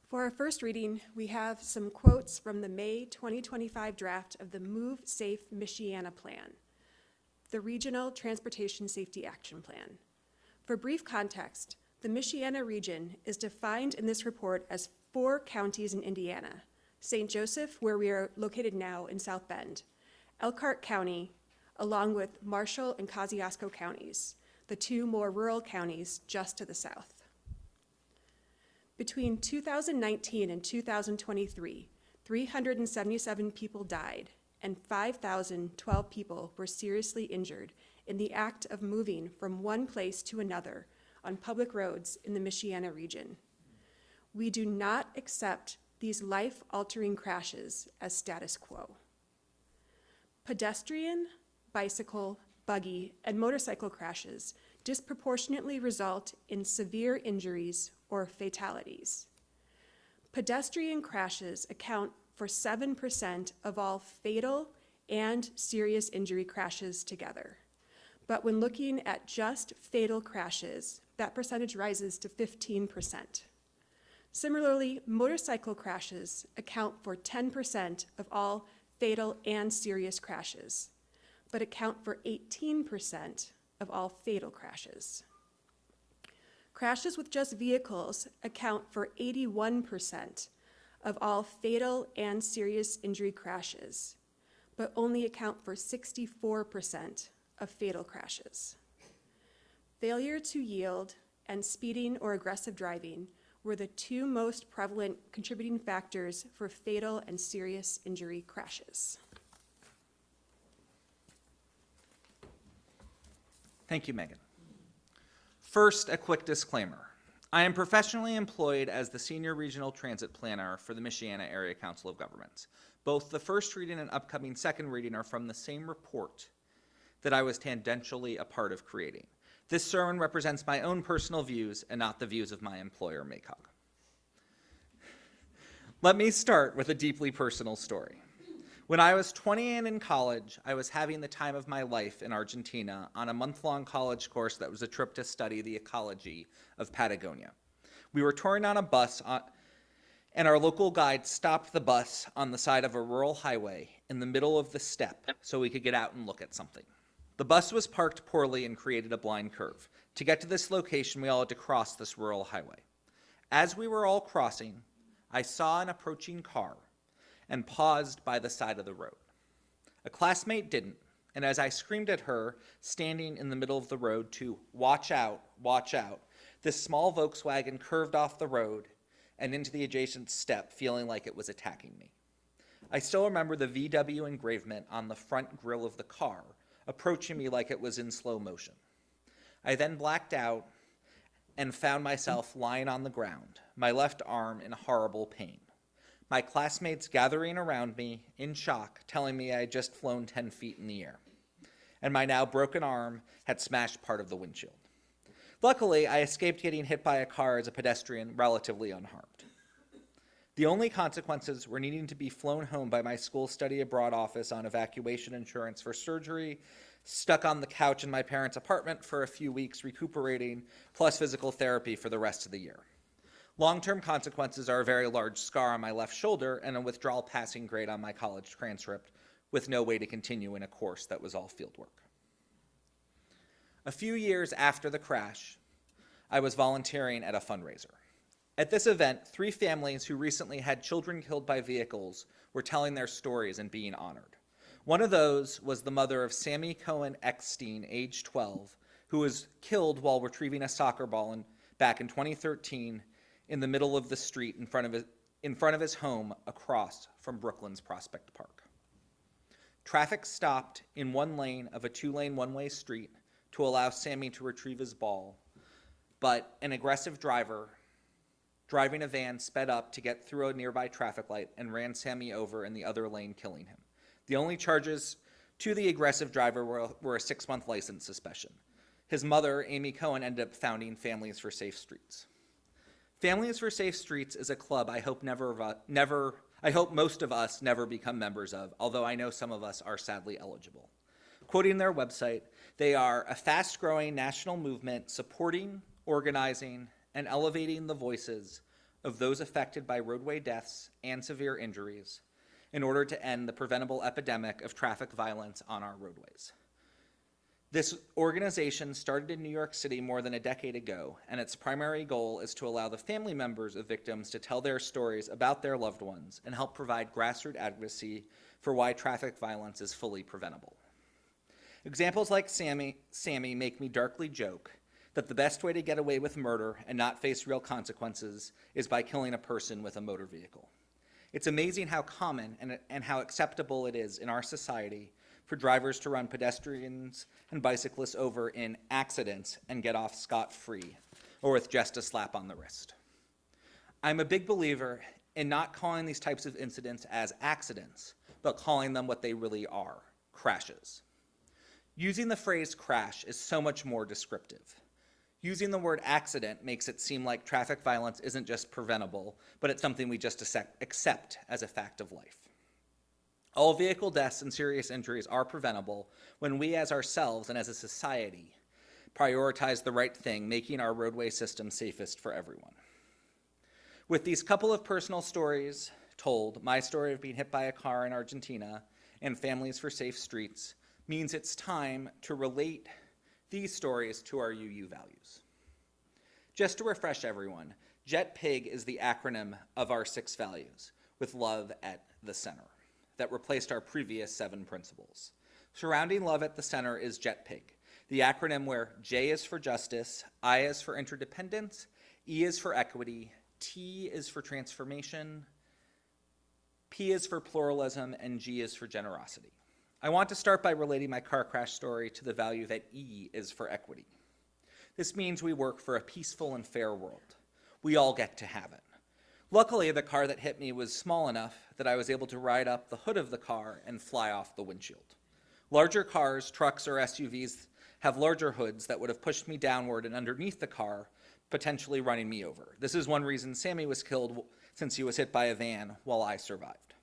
For our first reading, we have some quotes from the May 2025 draft of the Move Safe Michiana Plan, the Regional Transportation Safety Action Plan. For brief context, the Michiana region is defined in this report as 4 counties in Indiana: St. Joseph, where we are located now in South Bend, Elkhart County, along with Marshall and Kosciuszko counties, the 2 more rural counties just to the south. Between 2019 and 2023, 377 people died and 5,012 people were seriously injured in the act of moving from one place to another on public roads in the Michiana region. We do not accept these life-altering crashes as status quo. Pedestrian, bicycle, buggy, and motorcycle crashes disproportionately result in severe injuries or fatalities. Pedestrian crashes account for 7% of all fatal and serious injury crashes together. But when looking at just fatal crashes, that percentage rises to 15%. Similarly, motorcycle crashes account for 10% of all fatal and serious crashes, but account for 18% of all fatal crashes. Crashes with just vehicles account for 81% of all fatal and serious injury crashes, but only account for 64% of fatal crashes. Failure to yield and speeding or aggressive driving were the 2 most prevalent contributing factors for fatal and serious injury crashes. Thank you, Megan. First, a quick disclaimer. I am professionally employed as the Senior Regional Transit Planner for the Michiana Area Council of Governments. Both the first reading and upcoming second reading are from the same report that I was tangentially a part of creating. This sermon represents my own personal views and not the views of my employer, MACOG. Let me start with a deeply personal story. When I was 20 and in college, I was having the time of my life in Argentina on a month-long college course that was a trip to study the ecology of Patagonia. We were touring on a bus, and our local guide stopped the bus on the side of a rural highway in the middle of the steppe so we could get out and look at something. The bus was parked poorly and created a blind curve. To get to this location, we all had to cross this rural highway. As we were all crossing, I saw an approaching car and paused by the side of the road. A classmate didn't, and as I screamed at her, standing in the middle of the road to watch out, this small Volkswagen curved off the road and into the adjacent steppe, feeling like it was attacking me. I still remember the VW engravement on the front grille of the car, approaching me like it was in slow motion. I then blacked out and found myself lying on the ground, my left arm in horrible pain. My classmates gathering around me in shock, telling me I had just flown 10 feet in the air, and my now broken arm had smashed part of the windshield. Luckily, I escaped getting hit by a car as a pedestrian relatively unharmed. The only consequences were needing to be flown home by my school study abroad office on evacuation insurance for surgery, stuck on the couch in my parents' apartment for a few weeks recuperating, plus physical therapy for the rest of the year. Long-term consequences are a very large scar on my left shoulder and a withdrawal passing grade on my college transcript with no way to continue in a course that was all fieldwork. A few years after the crash, I was volunteering at a fundraiser. At this event, 3 families who recently had children killed by vehicles were telling their stories and being honored. One of those was the mother of Sammy Cohen Eckstein, age 12, who was killed while retrieving a soccer ball back in 2013 in the middle of the street in front of his home across from Brooklyn's Prospect Park. Traffic stopped in one lane of a 2-lane one-way street to allow Sammy to retrieve his ball, but an aggressive driver driving a van sped up to get through a nearby traffic light and ran Sammy over in the other lane, killing him. The only charges to the aggressive driver were a 6-month license suspension. His mother, Amy Cohen, ended up founding Families for Safe Streets. Families for Safe Streets is a club I hope most of us never become members of, although I know some of us are sadly eligible. Quoting their website, they are a fast-growing national movement supporting, organizing, and elevating the voices of those affected by roadway deaths and severe injuries in order to end the preventable epidemic of traffic violence on our roadways. This organization started in New York City more than a decade ago, and its primary goal is to allow the family members of victims to tell their stories about their loved ones and help provide grassroots advocacy for why traffic violence is fully preventable. Examples like Sammy make me darkly joke that the best way to get away with murder and not face real consequences is by killing a person with a motor vehicle. It's amazing how common and how acceptable it is in our society for drivers to run pedestrians and bicyclists over in accidents and get off scot-free, or with just a slap on the wrist. I'm a big believer in not calling these types of incidents as accidents, but calling them what they really are, crashes. Using the phrase crash is so much more descriptive. Using the word accident makes it seem like traffic violence isn't just preventable, but it's something we just accept as a fact of life. All vehicle deaths and serious injuries are preventable when we as ourselves and as a society prioritize the right thing, making our roadway system safest for everyone. With these couple of personal stories told, my story of being hit by a car in Argentina and Families for Safe Streets means it's time to relate these stories to our UU values. Just to refresh everyone, JETPIG is the acronym of our 6 values, with love at the center, that replaced our previous 7 principles. Surrounding love at the center is JETPIG, the acronym where J is for justice, I is for interdependence, E is for equity, T is for transformation, P is for pluralism, and G is for generosity. I want to start by relating my car crash story to the value that E is for equity. This means we work for a peaceful and fair world. We all get to have it. Luckily, the car that hit me was small enough that I was able to ride up the hood of the car and fly off the windshield. Larger cars, trucks, or SUVs have larger hoods that would have pushed me downward and underneath the car, potentially running me over. This is one reason Sammy was killed, since he was hit by a van while I survived.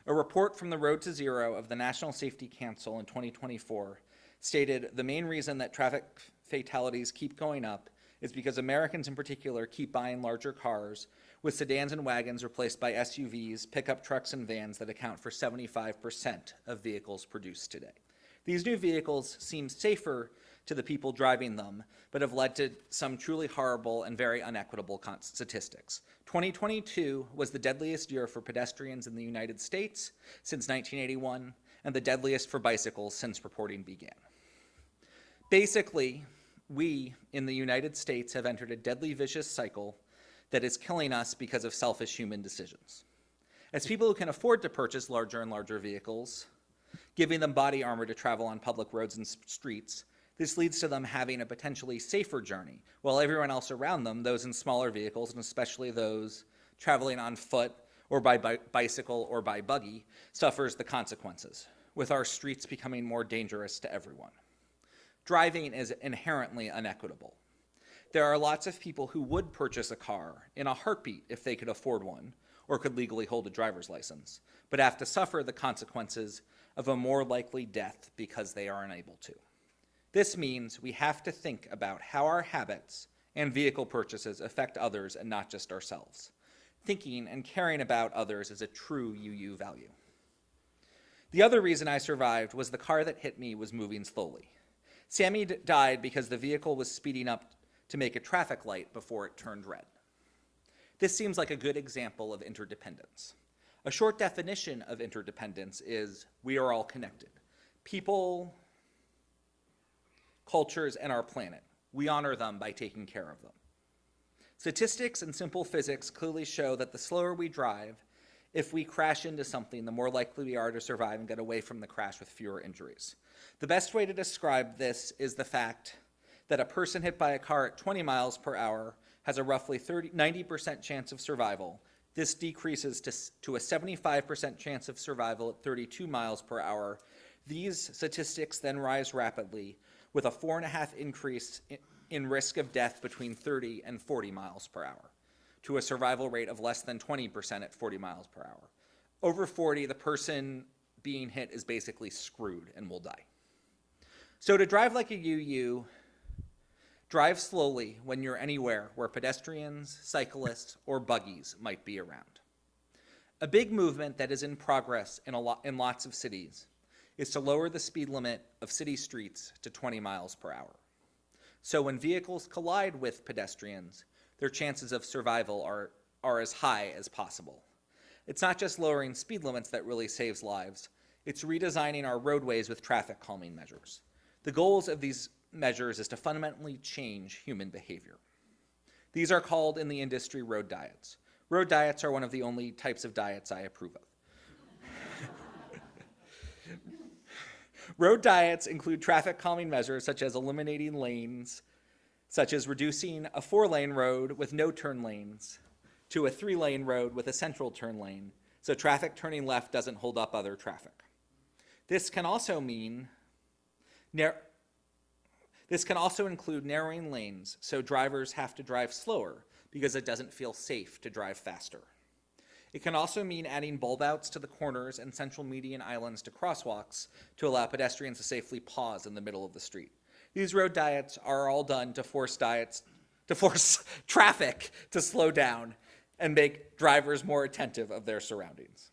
A report from the Road to Zero of the National Safety Council in 2024 stated the main reason that traffic fatalities keep going up is because Americans in particular keep buying larger cars, with sedans and wagons replaced by SUVs, pickup trucks, and vans that account for 75% of vehicles produced today. These new vehicles seem safer to the people driving them, but have led to some truly horrible and very unequitable statistics. 2022 was the deadliest year for pedestrians in the United States since 1981, and the deadliest for bicycles since reporting began. Basically, we in the United States have entered a deadly vicious cycle that is killing us because of selfish human decisions. As people who can afford to purchase larger and larger vehicles, giving them body armor to travel on public roads and streets, this leads to them having a potentially safer journey, while everyone else around them, those in smaller vehicles, and especially those traveling on foot or by bicycle or by buggy, suffers the consequences, with our streets becoming more dangerous to everyone. Driving is inherently unequitable. There are lots of people who would purchase a car in a heartbeat if they could afford one or could legally hold a driver's license, but have to suffer the consequences of a more likely death because they are unable to. This means we have to think about how our habits and vehicle purchases affect others and not just ourselves. Thinking and caring about others is a true UU value. The other reason I survived was the car that hit me was moving slowly. Sammy died because the vehicle was speeding up to make a traffic light before it turned red. This seems like a good example of interdependence. A short definition of interdependence is we are all connected. People, cultures, and our planet. We honor them by taking care of them. Statistics and simple physics clearly show that the slower we drive, if we crash into something, the more likely we are to survive and get away from the crash with fewer injuries. The best way to describe this is the fact that a person hit by a car at 20 miles per hour has a roughly 90% chance of survival. This decreases to a 75% chance of survival at 32 miles per hour. These statistics then rise rapidly, with a 4.5 increase in risk of death between 30 and 40 miles per hour, to a survival rate of less than 20% at 40 miles per hour. Over 40, the person being hit is basically screwed and will die. So to drive like a UU Drive slowly when you're anywhere where pedestrians, cyclists, or buggies might be around. A big movement that is in progress in lots of cities is to lower the speed limit of city streets to 20 miles per hour. So when vehicles collide with pedestrians, their chances of survival are as high as possible. It's not just lowering speed limits that really saves lives, it's redesigning our roadways with traffic calming measures. The goals of these measures is to fundamentally change human behavior. These are called in the industry road diets. Road diets are one of the only types of diets I approve of. Road diets include traffic calming measures such as eliminating lanes, such as reducing a 4-lane road with no turn lanes to a 3-lane road with a central turn lane, so traffic turning left doesn't hold up other traffic. This can also include narrowing lanes, so drivers have to drive slower because it doesn't feel safe to drive faster. It can also mean adding bulb outs to the corners and central median islands to crosswalks to allow pedestrians to safely pause in the middle of the street. These road diets are all done to force traffic to slow down and make drivers more attentive of their surroundings.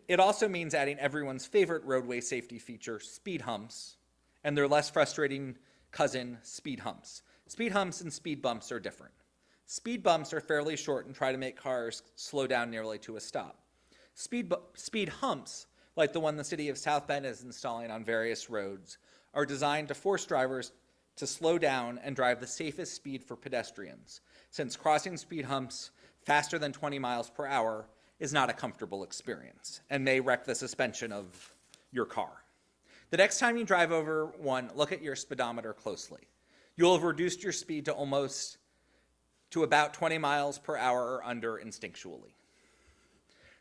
It also means adding everyone's favorite roadway safety feature, speed humps, and their less frustrating cousin, speed humps. Speed humps and speed bumps are different. Speed bumps are fairly short and try to make cars slow down nearly to a stop. Speed humps, like the one the city of South Bend is installing on various roads, are designed to force drivers to slow down and drive the safest speed for pedestrians, since crossing speed humps faster than 20 miles per hour is not a comfortable experience and may wreck the suspension of your car. The next time you drive over one, look at your speedometer closely. You'll have reduced your speed to about 20 miles per hour or under instinctually.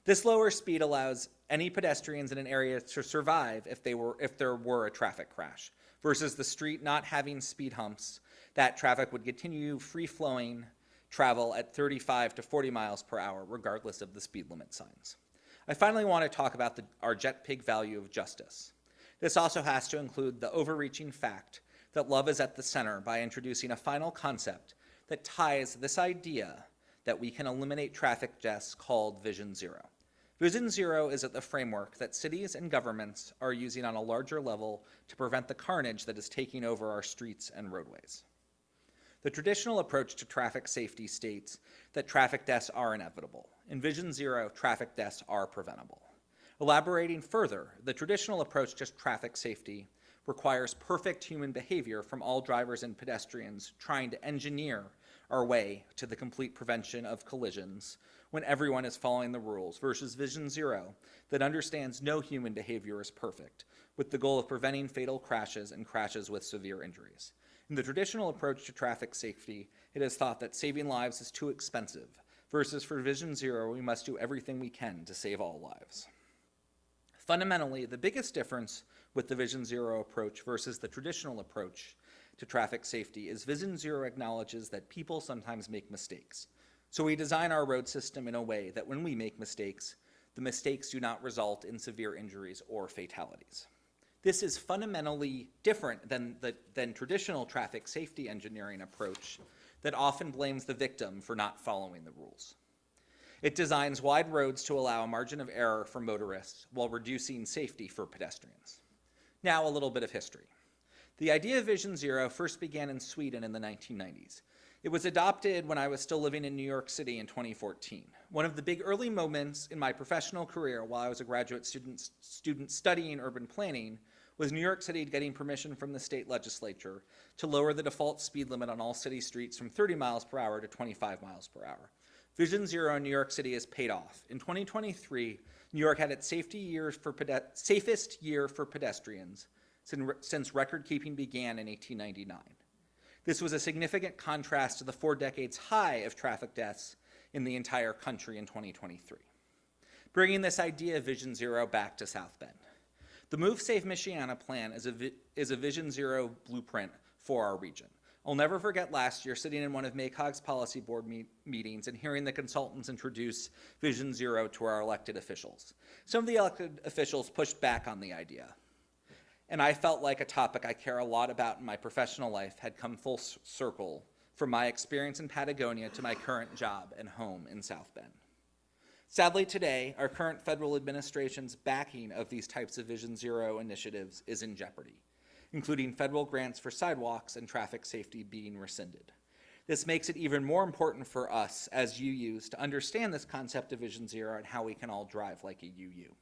This lower speed allows any pedestrians in an area to survive if there were a traffic crash, versus the street not having speed humps. That traffic would continue free-flowing travel at 35 to 40 miles per hour, regardless of the speed limit signs. I finally want to talk about our JETPIG value of justice. This also has to include the overreaching fact that love is at the center by introducing a final concept that ties this idea that we can eliminate traffic deaths called Vision Zero. Vision Zero is the framework that cities and governments are using on a larger level to prevent the carnage that is taking over our streets and roadways. The traditional approach to traffic safety states that traffic deaths are inevitable. In Vision Zero, traffic deaths are preventable. Elaborating further, the traditional approach to traffic safety requires perfect human behavior from all drivers and pedestrians trying to engineer our way to the complete prevention of collisions when everyone is following the rules, versus Vision Zero that understands no human behavior is perfect, with the goal of preventing fatal crashes and crashes with severe injuries. In the traditional approach to traffic safety, it is thought that saving lives is too expensive, versus for Vision Zero, we must do everything we can to save all lives. Fundamentally, the biggest difference with the Vision Zero approach versus the traditional approach to traffic safety is Vision Zero acknowledges that people sometimes make mistakes. So we design our road system in a way that when we make mistakes, the mistakes do not result in severe injuries or fatalities. This is fundamentally different than traditional traffic safety engineering approach that often blames the victim for not following the rules. It designs wide roads to allow a margin of error for motorists while reducing safety for pedestrians. Now, a little bit of history. The idea of Vision Zero first began in Sweden in the 1990s. It was adopted when I was still living in New York City in 2014. One of the big early moments in my professional career while I was a graduate student studying urban planning was New York City getting permission from the state legislature to lower the default speed limit on all city streets from 30 miles per hour to 25 miles per hour. Vision Zero in New York City has paid off. In 2023, New York had its safest year for pedestrians since record-keeping began in 1899. This was a significant contrast to the 4 decades high of traffic deaths in the entire country in 2023. Bringing this idea of Vision Zero back to South Bend. The Move Save Michiana plan is a Vision Zero blueprint for our region. I'll never forget last year sitting in one of MACOG's policy board meetings and hearing the consultants introduce Vision Zero to our elected officials. Some of the elected officials pushed back on the idea. and I felt like a topic I care a lot about in my professional life had come full circle from my experience in Patagonia to my current job and home in South Bend. Sadly today, our current federal administration's backing of these types of Vision Zero initiatives is in jeopardy, including federal grants for sidewalks and traffic safety being rescinded. This makes it even more important for us as UUs to understand this concept of Vision Zero and how we can all drive like a UU.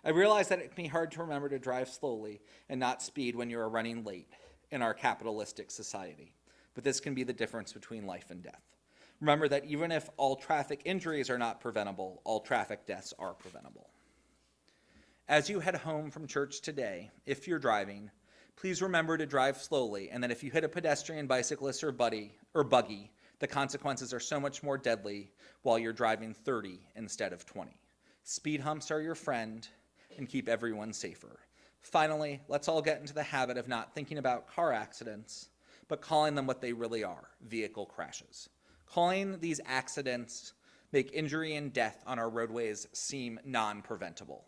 I realize that it can be hard to remember to drive slowly and not speed when you are running late in our capitalistic society, but this can be the difference between life and death. Remember that even if all traffic injuries are not preventable, all traffic deaths are preventable. As you head home from church today, if you're driving, please remember to drive slowly, and that if you hit a pedestrian, bicyclist, or buggy, the consequences are so much more deadly while you're driving 30 instead of 20. Speed humps are your friend, and keep everyone safer. Finally, let's all get into the habit of not thinking about car accidents, but calling them what they really are, vehicle crashes. Calling these accidents make injury and death on our roadways seem non-preventable.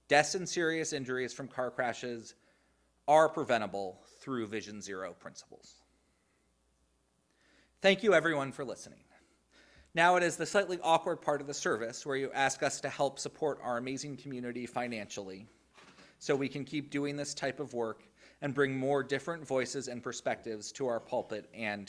Deaths and serious injuries from car crashes are preventable through Vision Zero principles. Thank you everyone for listening. Now it is the slightly awkward part of the service where you ask us to help support our amazing community financially so we can keep doing this type of work and bring more different voices and perspectives to our pulpit and